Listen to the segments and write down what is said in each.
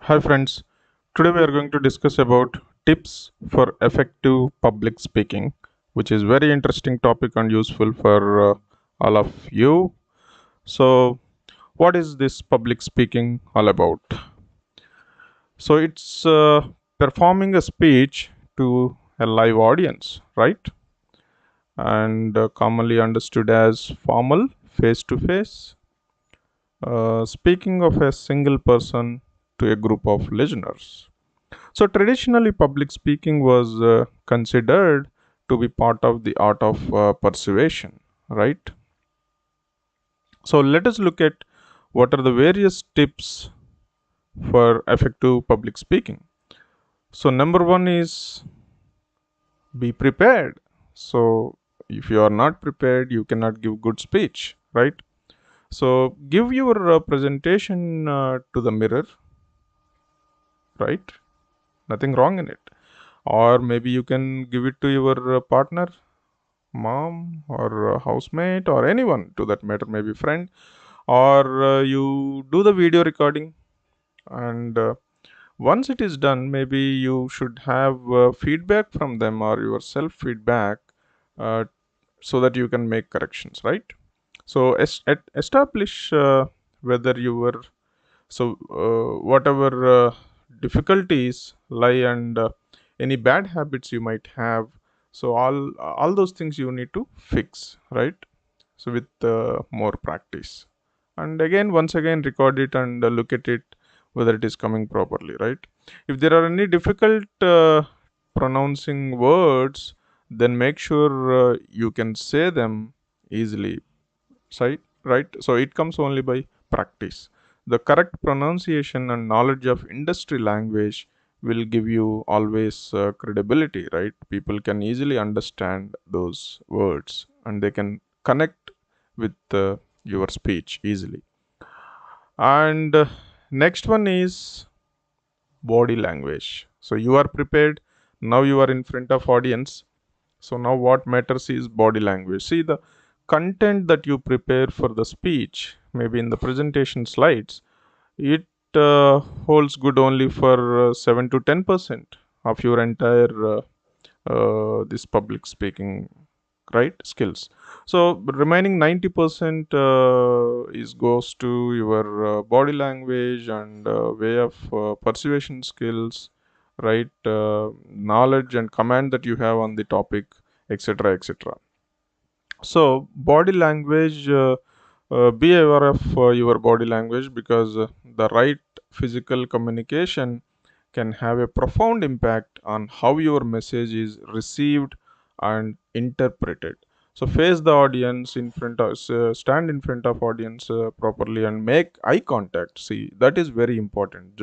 Hi friends, today we are going to discuss about tips for effective public speaking, which is very interesting topic and useful for all of you. So, what is this public speaking all about? So, it's performing a speech to a live audience, right? And commonly understood as formal, face to face, speaking of a single person to a group of listeners. So, traditionally, public speaking was considered to be part of the art of persuasion, right? So, let us look at what are the various tips for effective public speaking. So, number one is be prepared. So, if you are not prepared, you cannot give good speech, right? So, give your presentation to the mirror, right? Nothing wrong in it. Or maybe you can give it to your partner, mom or housemate or anyone to that matter, maybe friend, or you do the video recording. And once it is done, maybe you should have feedback from them or your self feedback, uh, so that you can make corrections, right? So establish whether you were whatever difficulties lie and any bad habits you might have, so all those things you need to fix, right? So with more practice, and again once again record it and look at it whether it is coming properly, right? If there are any difficult pronouncing words, then make sure you can say them easily, right? So it comes only by practice. The correct pronunciation and knowledge of industry language will give you always credibility, right? People can easily understand those words and they can connect with your speech easily. And next one is body language. So you are prepared, now you are in front of audience, so now what matters is body language. See, the content that you prepare for the speech, maybe in the presentation slides, it holds good only for 7 to 10% of your entire this public speaking, right, skills. So remaining 90% is goes to your body language and way of persuasion skills, right? Knowledge and command that you have on the topic, etc., etc. So body language, be aware of your body language, because the right physical communication can have a profound impact on how your message is received and interpreted. So face the audience in front of, stand in front of audience properly and make eye contact. See, that is very important.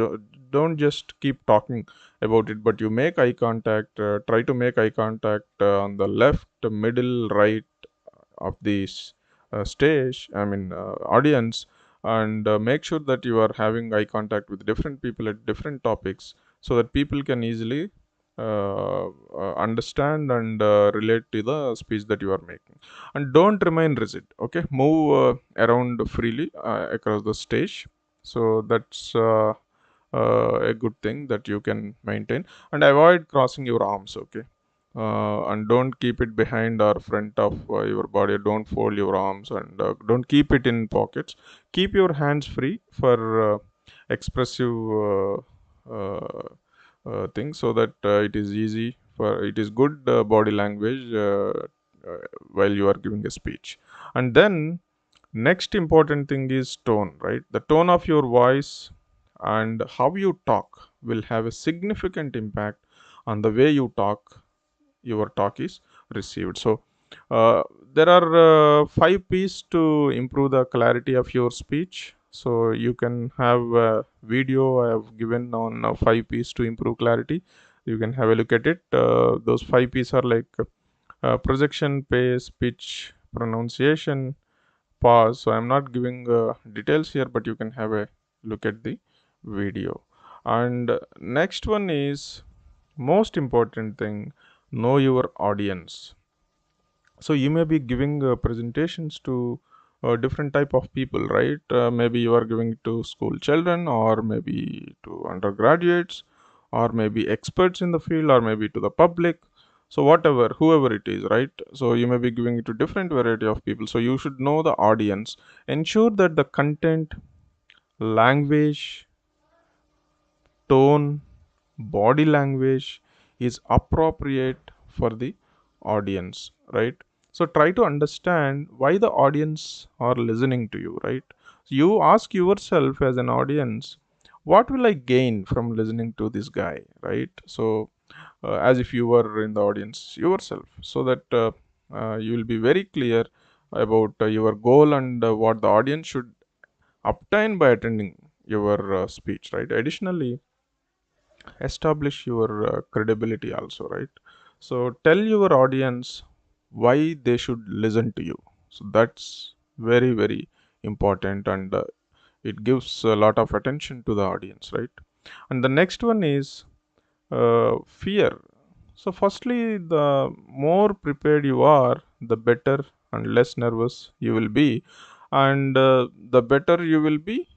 Don't just keep talking about it, but you make eye contact. Try to make eye contact on the left, middle, right of this stage, I mean audience, and make sure that you are having eye contact with different people at different topics, so that people can easily understand and relate to the speech that you are making. And don't remain rigid, okay? Move around freely across the stage. So that's a good thing that you can maintain. And avoid crossing your arms, okay? And don't keep it behind or front of your body. Don't fold your arms, and don't keep it in pockets. Keep your hands free for expressive things, so that it is easy for, it is good body language while you are giving a speech. And then next important thing is tone, right? The tone of your voice and how you talk will have a significant impact on the way you talk, your talk is received. So uh, there are 5 P's to improve the clarity of your speech. So you can have a video I have given on 5 P's to improve clarity. You can have a look at it. Those 5 P's are like projection, pace, pitch, pronunciation, pause. So I'm not giving details here, but you can have a look at the video. And next one is most important thing, know your audience. So you may be giving presentations to different type of people, right? Maybe you are giving it to school children, or maybe to undergraduates, or maybe experts in the field, or maybe to the public. So whatever, whoever it is, right? So you may be giving it to different variety of people. So you should know the audience. Ensure that the content, language, tone, body language is appropriate for the audience, right? So try to understand why the audience are listening to you, right? You ask yourself as an audience, what will I gain from listening to this guy, right? So as if you were in the audience yourself, so that you will be very clear about your goal and what the audience should obtain by attending your speech, right? Additionally, establish your credibility also, right? So tell your audience why they should listen to you. So that's very very important, and it gives a lot of attention to the audience, right? And the next one is fear. So firstly, the more prepared you are, the better and less nervous you will be, and the better you will be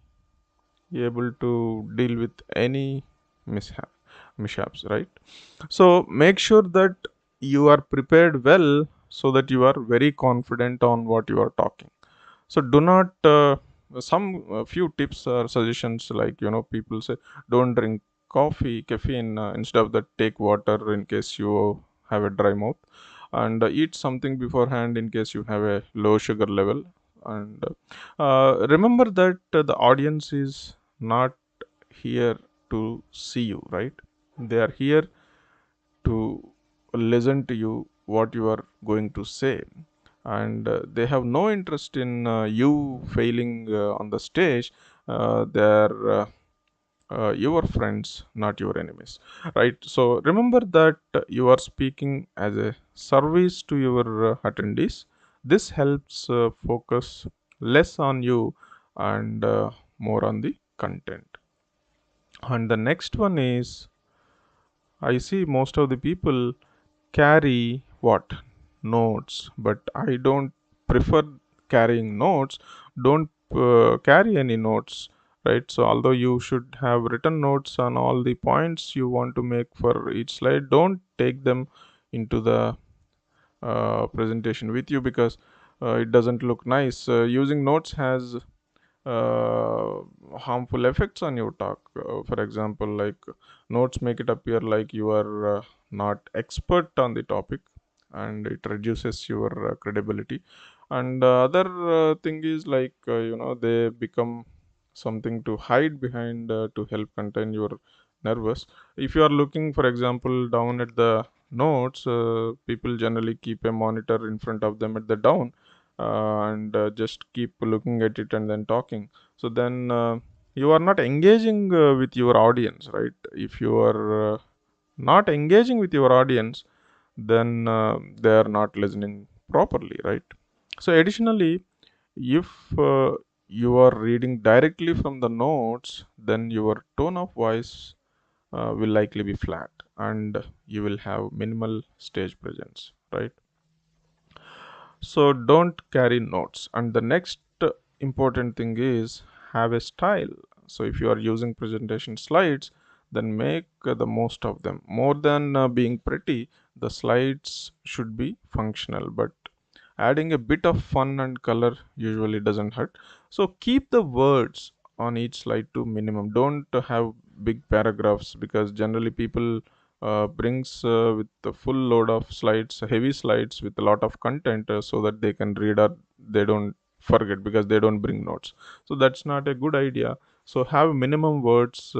able to deal with any mishaps, right? So make sure that you are prepared well, so that you are very confident on what you are talking. So do not some few tips or suggestions, like people say, don't drink caffeine, instead of that take water in case you have a dry mouth, and eat something beforehand in case you have a low sugar level. And remember that the audience is not here to see you, right? They are here to listen to you what you are going to say, and they have no interest in you failing on the stage. They're your friends, not your enemies, right? So remember that you are speaking as a service to your attendees. This helps focus less on you and more on the content. And the next one is, I see most of the people carry what? Notes, but I don't prefer carrying notes. Don't carry any notes, right? So, although you should have written notes on all the points you want to make for each slide, don't take them into the presentation with you, because it doesn't look nice. Using notes has uh, harmful effects on your talk. For example, like notes make it appear like you are not expert on the topic, and it reduces your credibility. And other thing is like they become something to hide behind to help contain your nervous. If you are looking, for example, down at the notes, people generally keep a monitor in front of them at the down, and just keep looking at it and then talking. So then you are not engaging with your audience, right? If you are not engaging with your audience, then they are not listening properly, right? So additionally, if you are reading directly from the notes, then your tone of voice will likely be flat, and you will have minimal stage presence, right? So don't carry notes. And the next important thing is, have a style. So if you are using presentation slides, then make the most of them. More than being pretty, the slides should be functional, but adding a bit of fun and color usually doesn't hurt. So keep the words on each slide to minimum. Don't have big paragraphs, because generally people brings with the full load of slides, heavy slides with a lot of content, so that they can read, or they don't forget because they don't bring notes. So that's not a good idea. So have minimum words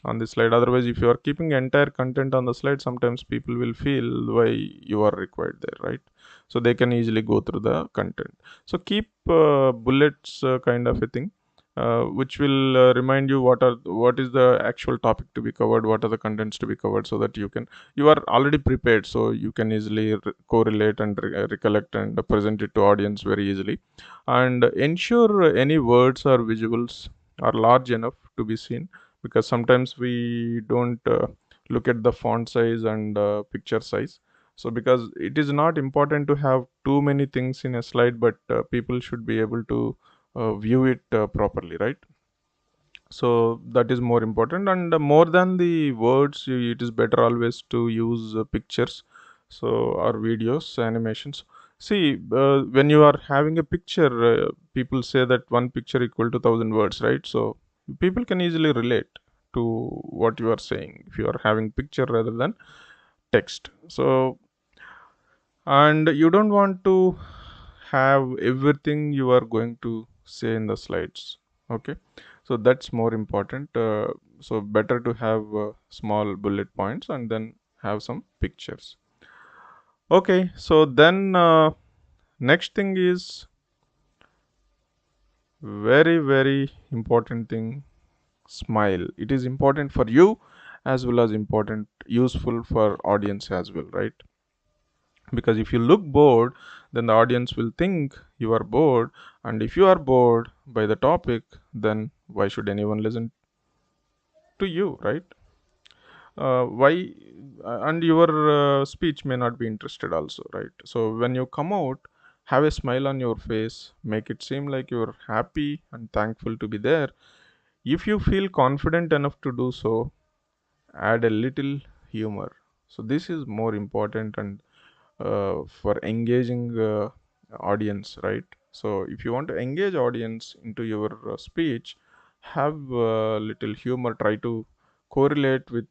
on the slide. Otherwise, if you are keeping entire content on the slide, sometimes people will feel why you are required there, right? So they can easily go through the content. So keep bullets kind of a thing, which will remind you what is the actual topic to be covered, what are the contents to be covered, so that you are already prepared, so you can easily correlate and recollect and present it to audience very easily. And ensure any words or visuals are large enough to be seen, because sometimes we don't look at the font size and picture size. So because it is not important to have too many things in a slide, but people should be able to view it properly, right? So that is more important, and more than the words, it is better always to use pictures, so, or videos, animations. See, when you are having a picture, people say that one picture equal to 1,000 words, right? So people can easily relate to what you are saying if you are having picture rather than text. So, and you don't want to have everything you are going to say in the slides. Okay, so that's more important. So better to have small bullet points and then have some pictures. Okay, so then next thing is very very important thing, smile. It is important for you as well as important useful for audience as well, right? Because if you look bored, then the audience will think you are bored, and if you are bored by the topic, then why should anyone listen to you, right? Why And your speech may not be interested also, right? So when you come out, have a smile on your face, make it seem like you're happy and thankful to be there. If you feel confident enough to do so, add a little humor. So this is more important, and for engaging audience, right? So if you want to engage audience into your speech, have little humor, try to correlate with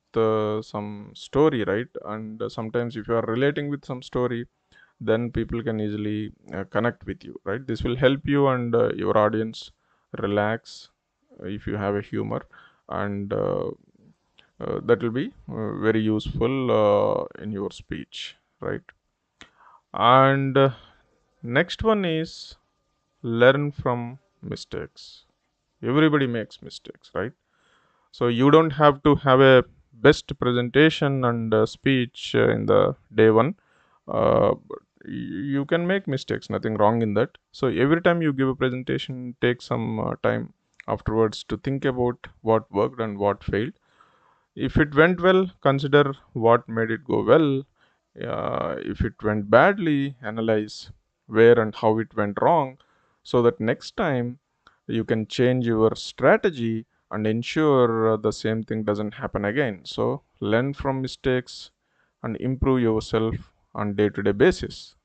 some story, right? And sometimes if you are relating with some story, then people can easily connect with you, right? This will help you and your audience relax if you have a humor, and that will be very useful in your speech, right? And next one is learn from mistakes. Everybody makes mistakes, right? So you don't have to have a best presentation and speech in the day one. But you can make mistakes, nothing wrong in that. So every time you give a presentation, take some time afterwards to think about what worked and what failed. If it went well, consider what made it go well. If it went badly, analyze where and how it went wrong, so that next time you can change your strategy and ensure the same thing doesn't happen again. So, learn from mistakes and improve yourself on day-to-day basis.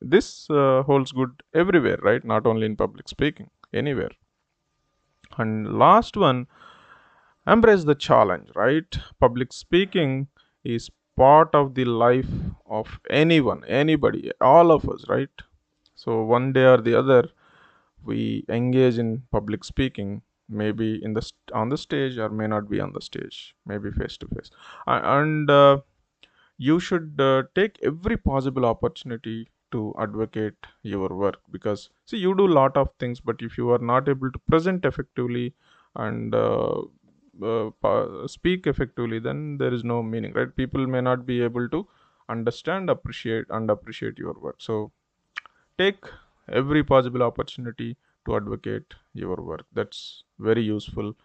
This holds good everywhere, right? Not only in public speaking, anywhere. And last one, embrace the challenge, right? Public speaking is part of the life of anyone, anybody, all of us, right? So one day or the other, we engage in public speaking, maybe on the stage, or may not be on the stage, maybe face to face. And you should take every possible opportunity to advocate your work, because see, you do a lot of things, but if you are not able to present effectively and speak effectively, then there is no meaning, right? People may not be able to understand, appreciate your work. So take every possible opportunity to advocate your work. That's very useful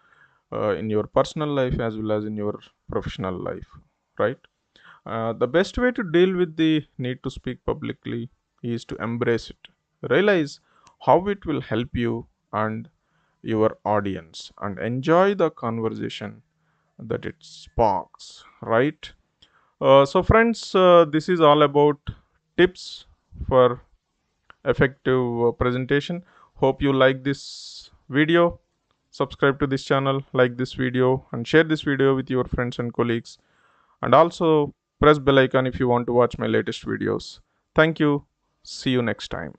in your personal life as well as in your professional life, right? The best way to deal with the need to speak publicly is to embrace it. Realize how it will help you and your audience, and enjoy the conversation that it sparks, right? So, friends, this is all about tips for effective presentation. Hope you like this video. Subscribe to this channel, like this video, and share this video with your friends and colleagues. And also press bell icon if you want to watch my latest videos. Thank you. See you next time.